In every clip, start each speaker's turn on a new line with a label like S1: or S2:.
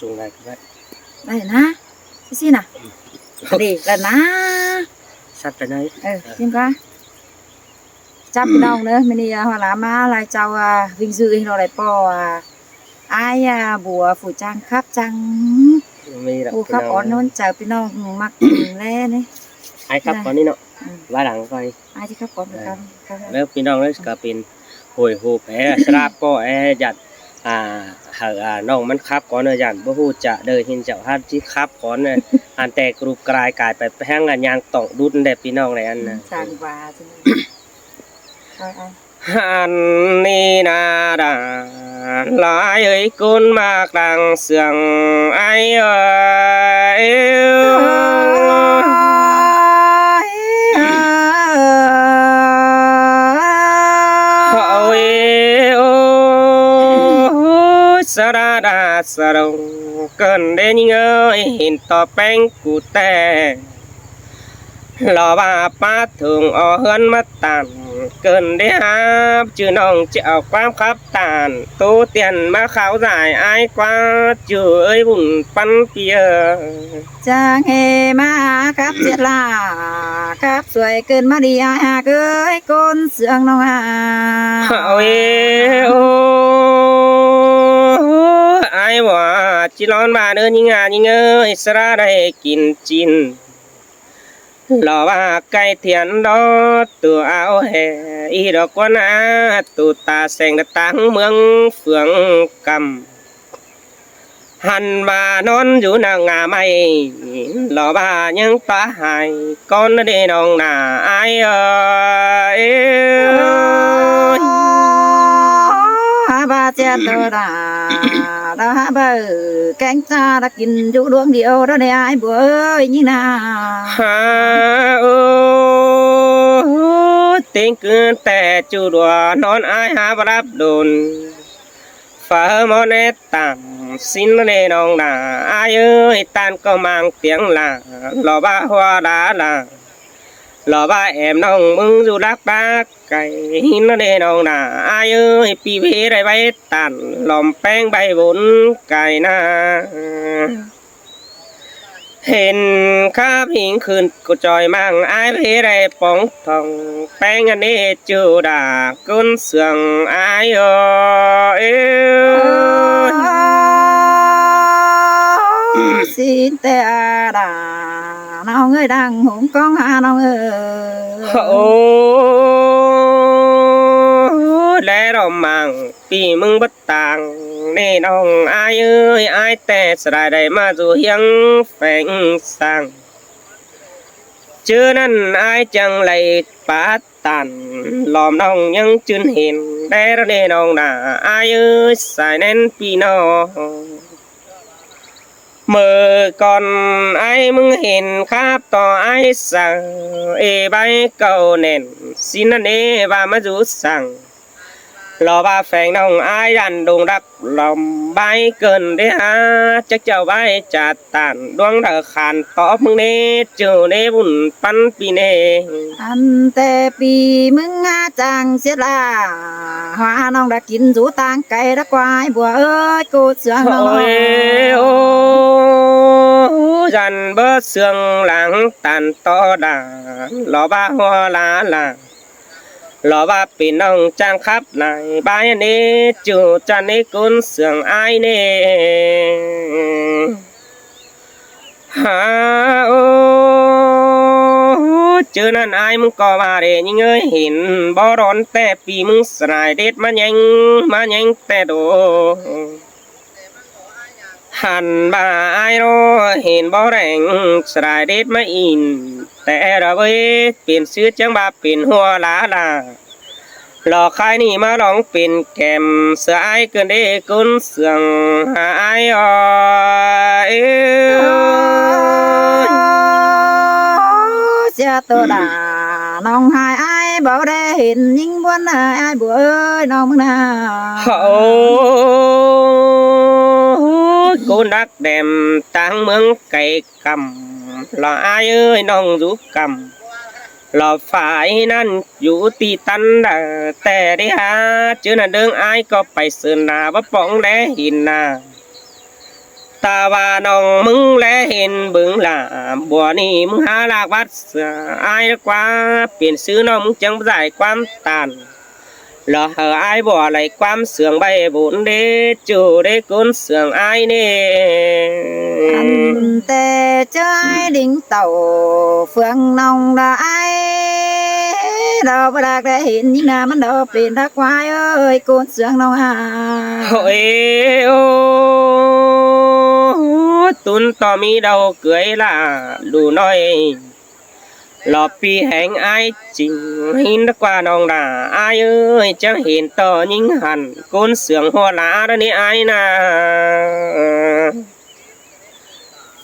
S1: สูงได้ก็ได้
S2: ได้นะสิน่ะดีแล้วนะ
S1: สัตว์ไปไหน
S2: ชิมcoi chắp cái đầu nữa mình hoặc là má lại chào vinh dự nó lại bỏ ai bùa phủ trang khắp trang bùa khắp ón nón chào cái nó mặc le đấy
S1: ai khắp conนี่เนาะว่าหลังไป
S2: ai thì khắp ón được không
S1: แล้วพี่น้องเลยก็เป็นหวยหูแผลสลาบก็ยัดน้องมันครับก่อนยันบ่ฮู้จะเด้อเห็นเจ้าฮัดที่ครับก่อนอันแต่กรุบกลายไปแห้งยางต้องดุดได้พี่น้องได้อันน่ะ
S2: จางว่าจัง
S1: อันนี้นาดาหลายเอ้ยคนมากดังเสียงไอ้เอ้ยสระดาสรงเกินเด้งเอ้ยเห็นต่อแป้งกูแต่รอว่าป้าถึงเอาเฮือนมาตันเกินได้หาชื่อน้องจะเอาความขับตานตู้เตียนมาขาวสายอายกว่าจื้อเอ้ยบุญปันเปีย
S2: จางเฮมาครับเจ็ดลาครับสวยเกินมาดีอาเอ้ยก้นเสืองน้อง
S1: โอ้ยโอ้ไอ้ว่าจิร้อนมาเดินยิงยิงเอ้ยสระได้กินจินรอว่าไก่เทียนดอตัวเอาแห่อีดอกกว่านาตูตาแสงตาเมืองเฟืองกำหันมานอนอยู่นางงาไม่รอว่ายังตาหายก้อนเดนองหน้าไอ
S2: บาเจ้าตัวดาดาเบอแกงจ้าดากินอยู่ดวงเดียวดาได้ไอ้บัวยิ่งนา
S1: เต็งเกินแต่จูดัวนอนไอหาบรับโดนฟ้ามอเนตังสินเนนองนาไอเอ้ยตันก็มังเตียงลาหล่อบ้าหัวดาลาหล่อบ้าแอมน้องมึงอยู่รักรักไก่หินเนนองนาไอเอ้ยปีเพไรใบตันหลอมแป้งใบบนไก่นาเห็นข้าพิงคืนกูจอยมั่งไอเพไรปองทองแป้งอันนี้จูดากุนเสืองไอเอ้
S2: สิแต่ดาน้องเอ้ยดังหงก้องหาน้องเอ้ย
S1: โอ้และเรามั่งปีมึงบัดต่างแน่น้องไอเอ้ยไอแต่สลายได้มาสู่เฮียงแฝงสังเจอนั่นไอจังไหลปาตันหลอมน้องยังจืนเห็นได้ระเนน้องด่าไอเอ้ยสายแน่นปีน้องเมื่อก่อนไอ้มึงเห็นครับต่อไอ้สั่งใบเก่าเน่นสินเนว่ามาจูสั่งรอว่าแฝงน้องไอ้ยันดงรักลมใบเกินได้หาจักเจ้าใบจัดตันดวงเดือขานตอบมึงเนเจอเนบุญปันปีเน
S2: อันแต่ปีมึงจังเสียละหาน้องได้กินสูตางไก่รักควายบัวเอ้ยกูเสืองน้อง
S1: โอ้ยันเบิดเสืองหลังตันต่อด่างรอว่าหัวลาลารอว่าปีน้องจ้างครับนายบายเนจูจันเนกุนเสืองไอเนฮาโอเจอนั่นไอมึงก็มาเรยิ่งเอ้ยเห็นบ่ร้อนแต่ปีมึงสลายเด็ดมายังแต่โดหันบ่าไอโรเห็นบ่แรงสลายเด็ดมาอินแต่เราเว้ยเปลี่ยนซื้อจังบาเปลี่ยนหัวลาหลอกใครนี่มาลองเป็นแกมเสือไอเกินได้กุนเสืองหาไอ
S2: เจ้าตัวดาน้องหายไอบ่ได้เห็นยิ่งบวนไอบัวเอ้ยน้องมึงน่ะ
S1: โอ้กูนักแดมตั้งเมืองไก่กำหล่อไอเอ้ยน้องรูปกำหล่อฝ่ายนั้นอยู่ตีตันแต่ได้หาเจอหน้าเดิงไอก็ไปเสือหน้าว่าป้องแลหินนา ตาว่าน้องมึงแลเห็นบึงล่ะบัวนี่มึงหาลากวัดเสืออายกว่าเปลี่ยนซื้อน้องมึงจังได้ความตันลอหอายบ่ไหลความเสื่องใบบุญเดจูได้กุนเสื่องอายเน่
S2: anh tê chơi đỉnh tàu phương nông là ai đâu có đạt để hiện những nào mình đâu biển đã quái ơi con sương nông à
S1: hội ô tuân tò mi đầu cưới là đủ nói lọ pi hẹn ai trình hin đã qua nông là ai ơi chẳng hiện tờ những hẳn con sương hoa lá đó ni ai nà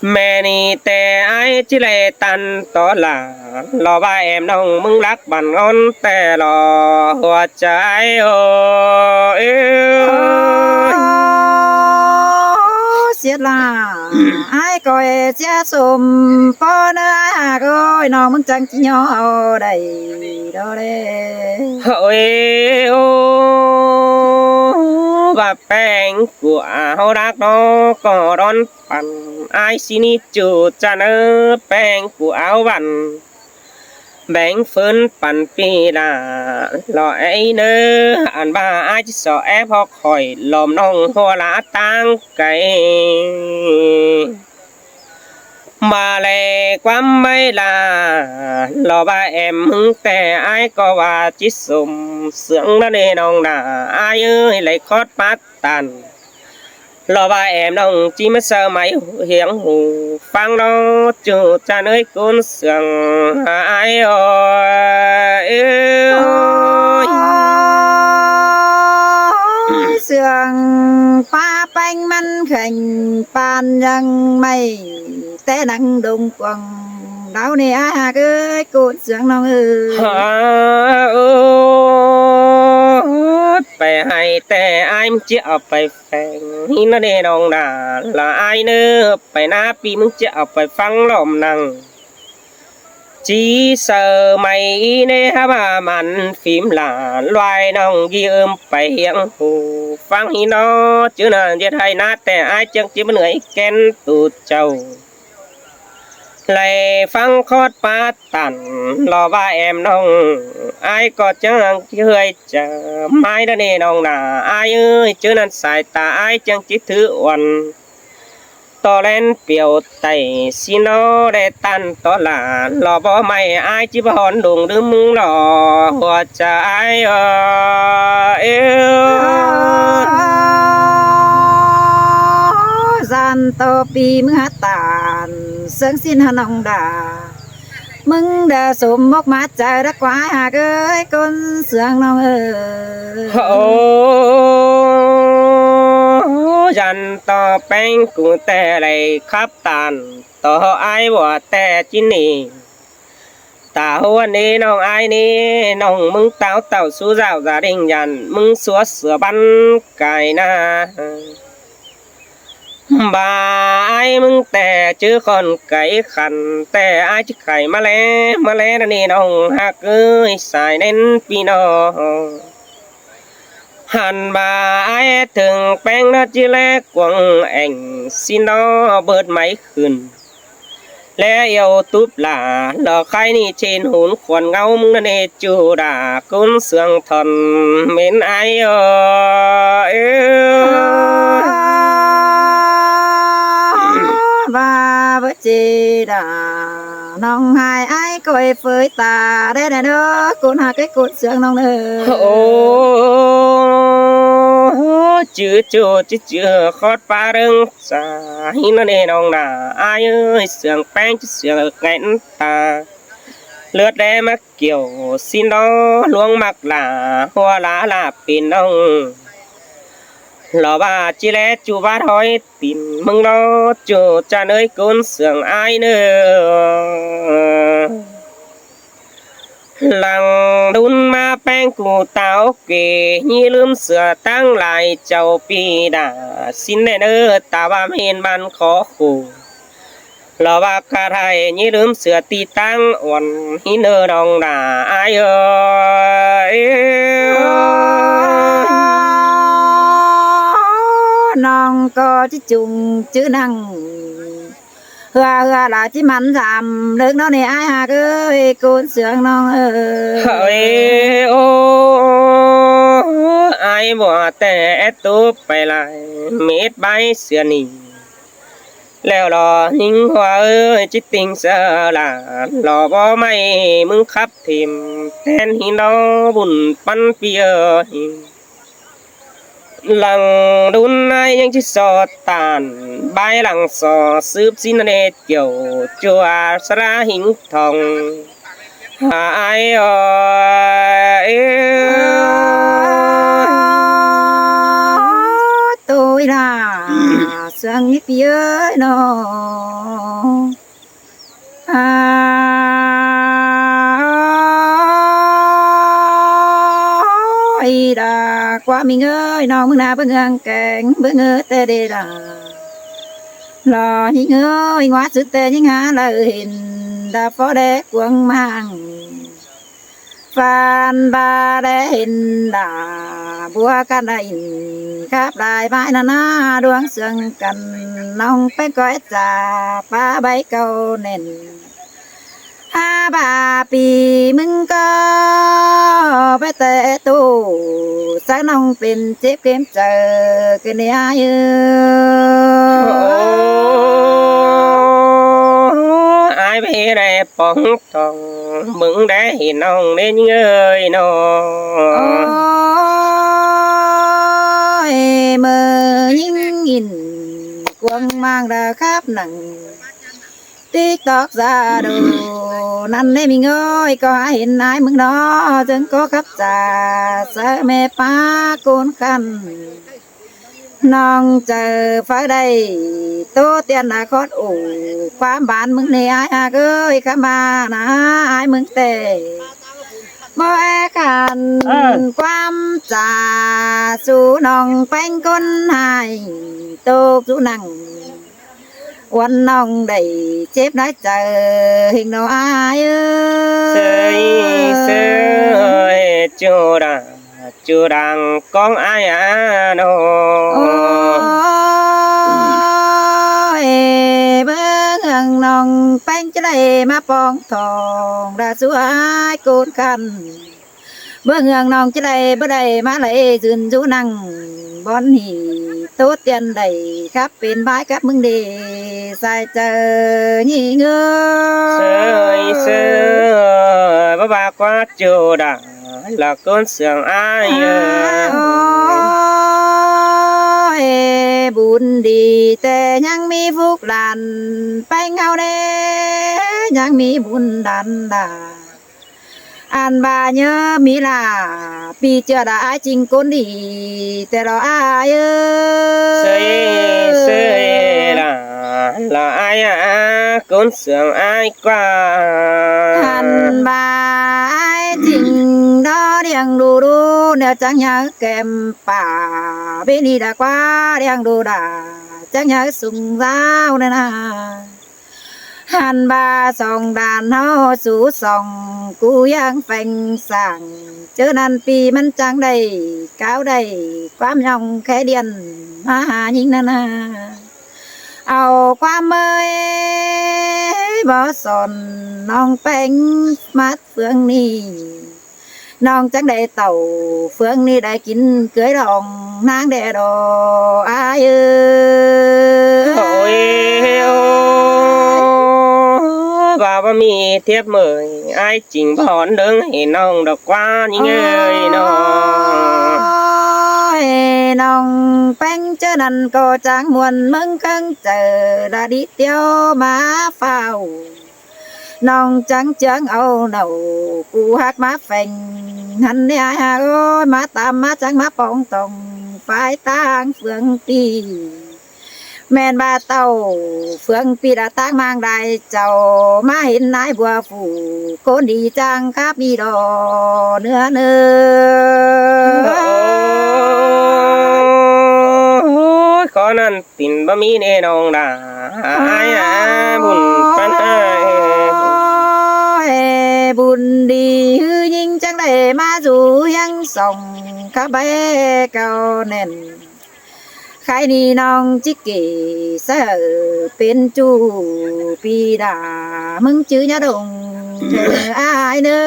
S1: mẹ ni tè ai chỉ lệ tan to là lò ba em nông mừng lắc bàn ngon tè lò hoa trái ơi
S2: xiết là ai coi chia sum po nữa à coi nó muốn chẳng chỉ nhỏ đầy đó đấy
S1: ôi ô và bèn của hậu đắc nó có đón bàn ai xin đi chủ cha nơ bèn của áo vằn bèn phơn bàn pi là lọ ấy nơ ăn ba ai chỉ sợ ép hoặc khỏi lòm nông hoa lá tang cây mà lệ quắm mấy là lò ba em hứng tè ai có và chỉ sum sướng đó nên ông là ai ơi lại khót bát tàn lò ba em nông chỉ mất sơ máy hiếng hù phang đó chủ cha nơi côn sướng ai ơi
S2: sương pha bánh măn khảnh pan răng mây té nắng đông quăng đau nè à cái cột sương nông
S1: phải hay tè ai chỉ ở phải phèn nó đê đồng là ai nữa phải na piมึงจะเอาไปฟังลมนังchỉ sợ mày nè mà mặn phím là loài nông ghi phải hiện hù phang hi nó chứ là giết hay nátแต่ai chẳng chỉ bên người kén tụt trầu lại phang khót pa tàn lò ba em nông ai có chẳng hơi chờ mai đó nè nông là ai ơi chứ nên xài ta ai chẳng chỉ thứ uẩn to lên biểu tay xin nó để tan to là lò bó mày ai chỉ hòn đùng đứng lò hoa trái
S2: gian to pi mưa hát tàn sương xin hà nông đà mừng đã sum mốc mát trời đã quá hà ơi con sương nông
S1: dàn to bánh của tè lại khắp tàn to ai bỏ tè chín nì ta hoa nê nông ai nê nông mừng táo tàu su dạo gia đình dàn mừng xúa sửa bắn cài na bà ai mừng tè chứ còn cái khăn tè ai chứ khải mà lẽ nê nông hạc ơi xài nên pino hàn bà ai thường bèn nó chỉ lẽ quăng ảnh xin nó bớt máy khừn lẽ yêu túp là lò khai ni trên hồn khoan ngao mưng nè chu đà côn sương thần mến ai
S2: và với chị đã nông hai ai coi phơi ta đây này đó con hai cái cột sương nông nữa
S1: chưa khót ba rừng xa hi nó nè nông là ai ơi sương bánh chứ sương ngạnh ta lướt đe mắc kiểu xin đó luông mặc là hoa lá là pin nông lò bà chỉ lẽ chú bát hỏi tìm mừng nó chú cha nơi côn sương ai nữa lăng đun ma bèn cụ táo kề như lướm sửa tăng lại châu pi đà xin nè nơ ta ba miền ban khó khổ lò ba cà thai như lướm sửa ti tăng uẩn hi nơ đồng đà ai ơi
S2: น้องก็ที่จุงจื้อนังเฮือlà chỉ mắn giảm được nó này ai hạc ơi côn sướng non
S1: ơi ô ai bỏแต่ตัวไปลายเม็ดใบเสือนี่แล้วรอหิงหัวจิตติงเสลารอบ่ไม่มึงขับทิมแทนหินเอาบุญปันเปียหิหลังดุนนายยังจิสอดตานใบหลังสอสืบสินเนตเกี่ยวจัวสระหิงทองหาย
S2: tôi là sương nhịp ơi nó ai đã qua mình ơi nó mừng na bưng ngang keng bưng ngơ tê đê là lo những ơi ngoá sự tê những há lời hình đã phó đế quân mang phan ba đế hình đã bùa can đà hình khắp đại bãi nà na đuông sương cần nông phải coi trà ba bay câu nền ha bà pì mừng có phải tệ tu sáng nôngเป็นเจ็บเกมเจอกันเนี่ย
S1: ai bé này bóng thòng mừng đã hiện ông đến ơi nó
S2: mơ những nhìn quăng mang ra khắp nặng TikTok ra đồ năn đây mình ơi có ai hiện ai mừng đó chân có khắp trà sợ mẹ pa côn khănน้องเจอฟ้าได้โตเตียนนาคอดโอ้ความบานมึงเนี่ยไอ้เอ้ยข้ามานะไอ้มึงเตะบ่แอกันความจ่าสู่น้องเป็นคนหายโตสู่นังวันน้องได้เจ็บได้เจอหิงน้องไอ้
S1: เสยจูดังchú đang con ai à nó
S2: bưng nòng bánh cho đây mà bong thòng đã xuống ai côn khăn bưng nòng cho đây bữa đây mà lại dừng chú năng bón hỉ tốt tiền đầy khắp bên bãi khắp mừng đi sai chờ nhị ngơ
S1: sơi bà quá chú đã là con sương ai
S2: buồn điแต่ยังมีฟุกหลานไปเงาเด้ยังมีบุญดันดาอันบาเยอะมีลาปีเจอได้จริงคนดีแต่เราอาย
S1: เสยlà ai à con sương ai qua
S2: อันบาจริงดอเรียงดูเนี่ยจังยาแก้มป่าเบนี่ดากว่าเรียงดูดาจังยาสุงเจ้าเนี่ยนะหันบาสองด่านเฮาสู่สองกูยังแฝงสั่งเจอนันปีมันจังได้ก้าวได้ความยองแค่เดียนมาหายิงนั่นนะเอาความเมยบ่สนน้องแป้งมัดเฟืองนี่น้องจังได้เต่าเฟืองนี่ได้กินเกยดองนางแดดอาย
S1: bà mi thiếp mời ai chỉnh bọn đứng thì nông đọc qua những người nó
S2: nông bánh chớ năn cô trang muôn mừng khăn chờ đã đi tiêu má phao nông trắng trắng âu đầu cụ hát má phèn hành đi ai hà ơi má tam má trắng má bóng tòng phải tang phương ti men ba tàu phương pi đã tang mang đại chầu má hiện nái bùa phủ côn đi trang khắp đi đò nữa
S1: khó năn tin ba mi nè nông đã ai à buồn pan ai
S2: buồn đi hư nhưng chẳng để má dù yang sòng khắp bé cao nền ใครนี่น้องจิกเกเสอเป็นจูปีดามึงจื้อยาดงเธออายเนอ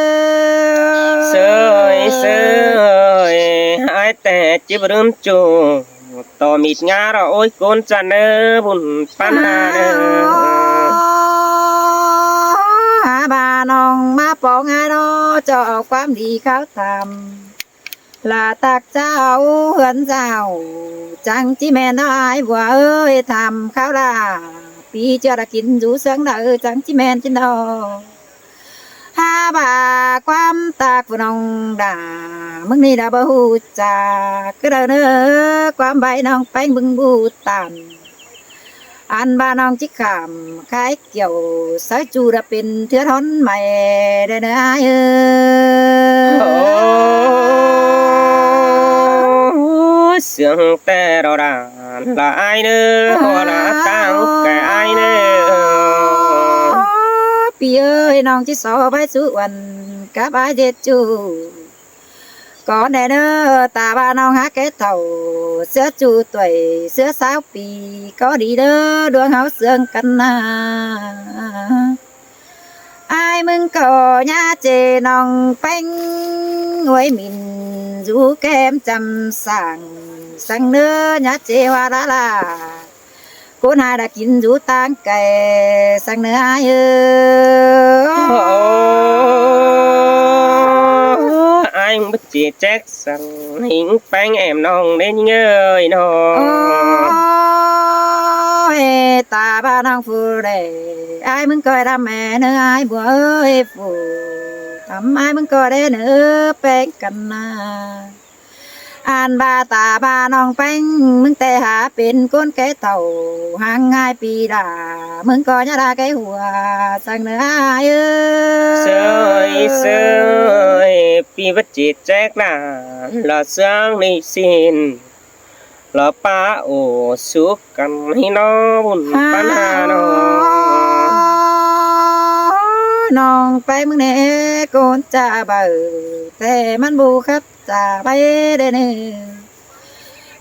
S1: sơi ai tè chỉ bơm chu to mịt ngã rồi ôi con cha nơ bùn pan hà nơ
S2: บาน้องมาปองให้น้อเจ้าความดีเขาทำลาตักเจ้าเหือนเจ้าจังจิแม่น้อยบัวเอ้ยทำข้าวลาปีเจ้าได้กินอยู่เสียงเด้อจังจิแม่นจินดอหาบาความตากผู้น้องด่ามึงนี่ด่าบ่ฮู้จักก็เด้อเด้อความใบน้องไปบึงบูตามอันบ้านน้องจิกขามขายเกี่ยวสายจูระเป็นเถื่อทนใหม่เด้อเด้อเอ้ย
S1: sương tè đỏ đàn là ai nữa là tao cái ai nữa
S2: พี่เอ้ยน้องจิสอใบสุวรรณกับใบเด็ดจูก่อนแน่เด้อตาบ้านน้องหาแก่เท่าเสื้อจูต่วยเสื้อสาวปีก็ดีเด้อดวงเฮาเสื่องกันนะอายมึงก็ย่าเจน้องเป้งไว้มินอยู่แก้มจำสั่งสั่งเนื้อย่าเจว่าละล่ะcô hai đã kín rú tan kè sang nơi ai
S1: anh bất chỉ trách rằng hình phanh em nong đến nhơi nó
S2: ta ba nong phù đề ai muốn coi ra mẹ nơi ai bùa ơi phù thầm ai muốn coi đến nữa bên cạnhอันบาตาบาน้องแป้งมึงแต่หาเป็นก้นแก่เต่าห่างง่ายปีดามึงก็จะได้แก่หัวสังเนื้อ
S1: sơi pi bất chỉ trách là sáng đi xin là pa ổ suốt cần hay nó buồn pan hà nó
S2: น้องไปมึงเน่โกนจะเบื่อแต่มันบูครับจะไปได้เน่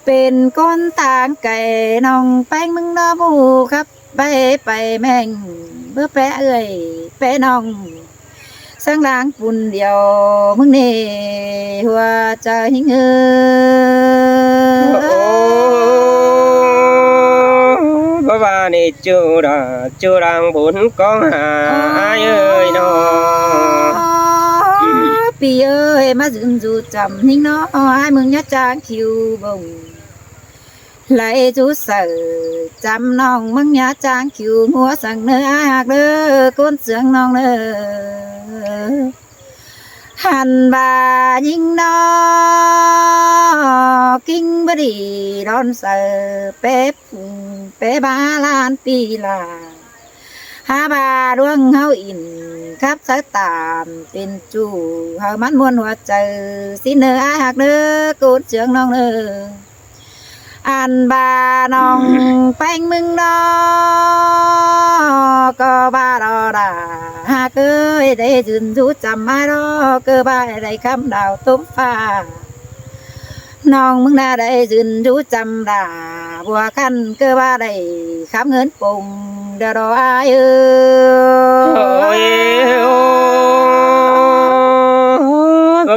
S2: เป็นก้นต่างไก่น้องแป้งมึงน่าบูครับไปแม่งเบื่อแปะเอ้ยแปะน้องสังล้างปุ่นเดียวมึงเน่หัวใจหิ้ง
S1: bà này chưa đang bốn con ai ơi nó
S2: pi ơi má dừng dù chậm hình nó ai mừng nhá trang kiều bồng lại chú sợ chăm nong mừng nhá trang kiều mua sang nơi ai hạc đơ con sướng nong đơ hàn bà nhìn nó kinh bờ đi đón sợ bé ba lan pi là ha bà đuông hao in khắp sát tạmเป็นจูเฮามันมวนหัวใจสิเนออาหักเด้อกูเจืองน้องเด้ออันบาน้องแป้งมึงน้อก็บาดอดาหากเอ้ยได้ยืนอยู่จำมาดอก็บาได้คำดาวตุ้มฟ้าน้องมึงน่าได้ยืนอยู่จำดาบัวคันก็บาได้คำเงินปุ่มเด้อดออาย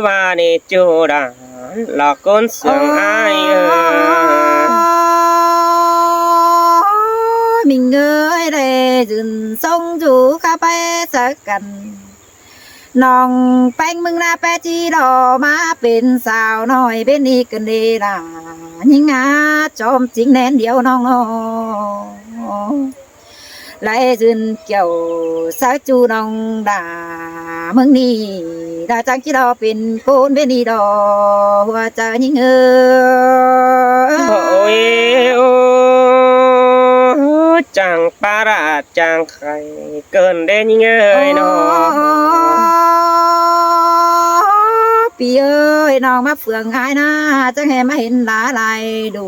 S1: bà này chưa đã là con sướng ai
S2: mình ơi đây dừng sông dù khá bé sợ cần nòng bánh mừng na bé chi đỏ má bên sao nói bên đi cần đi là nhưng chom chính nén điệu nong nó lại dừng kiểu sao chu nong đà mừng đi đã chẳng chỉ đỏ bên côn bên đi đỏ hoa chờ những
S1: ôi chẳng pa ra chẳng khai cơn đến những ơi nó
S2: pi ơiน้องมาเฟืองหายนะจังแห่มาเห็นหลาลายดู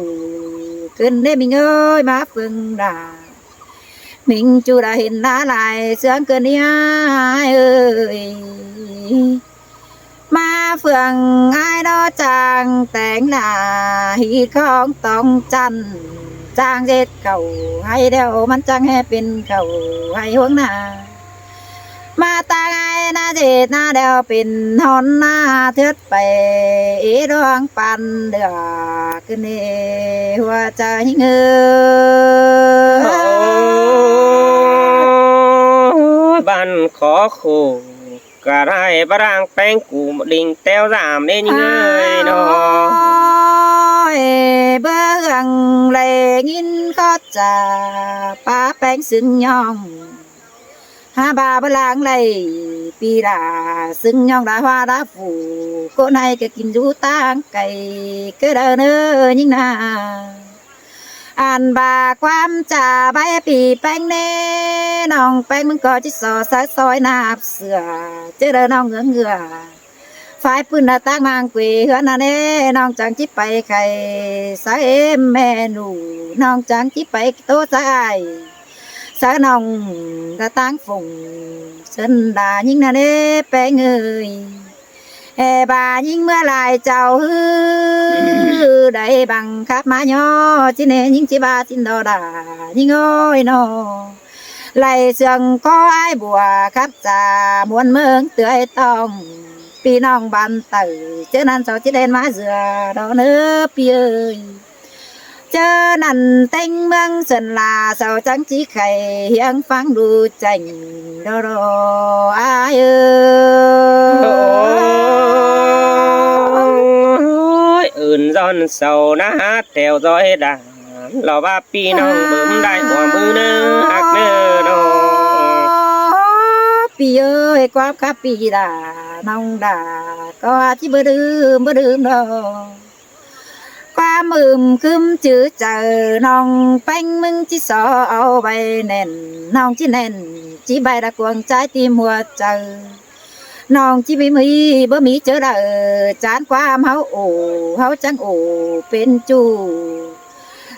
S2: ขึ้นได้มิงเอ้ยมาเฟืองด่ามิงจูđãเห็นหลาลายเสืองเกินนี่เอ้ย มาเฟืองไอ้ดอจางแต่งหน้าฮีของต้องจันจางเจ็ดเก่าให้เดียวมันจังให้เป็นเก่าให้ห่วงหน้ามาตาไงนาเจ็ดหน้าเดียวเป็นหอนหน้าเทือดไปอีดวงปันเดือขึ้นเอหัวใจเงือ
S1: บ้านขอคู่กะไรบรางแป้งกูดิ่งแต้วสามเนี่ยนี่เงยเนาะ
S2: เบื้องเลยยินก็จะป้าแป้งซึ่งย่องหาบาบลางเลยปีดาซึ่งย่องดาว่าดาฝูก็ในก็กินอยู่ต่างไก่ก็เดินยิ่งนาอ่านบาความจ่าใบปีแป้งเน่น้องแป้งมึงก็จิตสอสายซอยนาบเสือเจอเดินน้องเงือฝ่ายปืนหน้าต่างมางกุยเฮือนเน่น้องจังจิไปไข่สายแม่หนูน้องจังจิไปโตสายสายน้องกระตังฝงเส้นดายิ่งเน่แป้งเอ้ยแอบายิ่งเมื่อไรเจ้าฮือได้บังคับมาย่อจิเนยิ่งจิบาจินดอดายิ่งโอ้ยนอไหลเสียงก็ไอ้บัวครับจ่ามวนเมืองเตือยต้องพี่น้องบ้านเต่อเจอนั่นเจ้าจิเด่นมาเสือดอเนื้อปีเอ้ยเจอนั่นเต็งเมืองเสนลาเสาจังจีไข่เฮียงฟังดูจังดอรออายเอ้ย
S1: อื่นย้อนเศร้านะแถวซอยด่านเราว่าพี่น้องเบิ่มได้หัวมือเนื้อหักเนื้อเนาะ
S2: ปีเอ้ยความกับปีดาน้องดาก็ที่บ่ดืมดอกความคึมจื้อเจอน้องแป้งมึงจิสอเอาใบแน่นน้องจิแน่นจิใบตะกวงใจตีมหัวเจอน้องจิบ่มีเจอเด้อจานความเฮาจังโอเป็นจู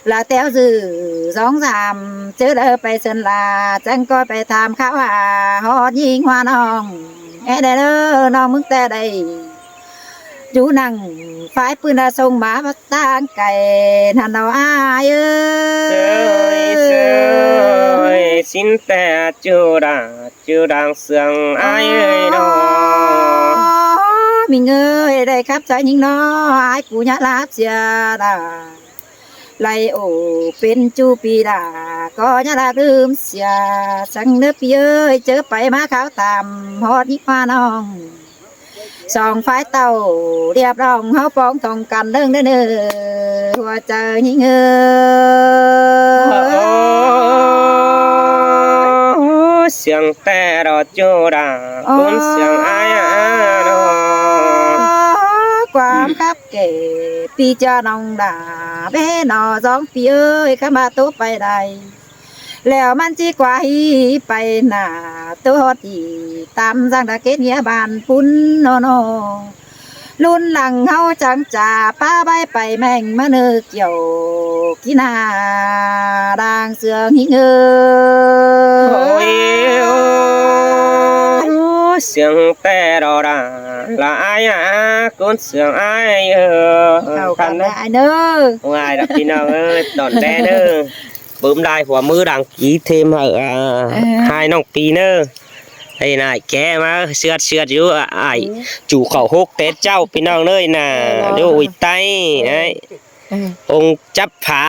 S2: là téo dư gióng giảm chứ đỡ phải sơn là chẳng coi phải tham khảo hà họ nhìn hoa nong e đây đỡ non mức ta đây chú năng phải bươn ra sông má bắt tan cày thằng nào ai ơi
S1: xin ta chưa đang sương ai ơi đó
S2: mình ơi đây khắp trái những nó ai cụ nhã láp xìa đà lại ổ bên chu pi đà có nhá là đơm xìa sang nước pi ơi chớ phải má kháo tạm hót nhích hoa nong song phái tàu đẹp lòng háo bóng tòng cằn đơn đơn hoa chờ những
S1: xiang ta đó chưa đà cũng xiang ai đó
S2: ความคับเก๋ปีจาน้องด่าแม่นอสองปีเอ้ยข้ามาตัวไปได้แล้วมันจีกว่าฮีไปหน้าตัวที่ตามสังตะเกียเนียบานปุ้นโนโนลุ่นหลังเฮาจังจ่าป้าใบไปแม่งมาเนื้อเกี่ยวกินาด่างเสืองหิง
S1: xiang ta đó là ai con xiang ai
S2: khăn ai nữa
S1: ngoài đặc biệt nào đòn đe nữa bướm đai của mưa đằng ký thêm ở hai nòng pì nữa đây này ké mà sượt chứ ai chủ khẩu hốc tết cháu pì nào nơi nè đôi tay đấy ông chấp phá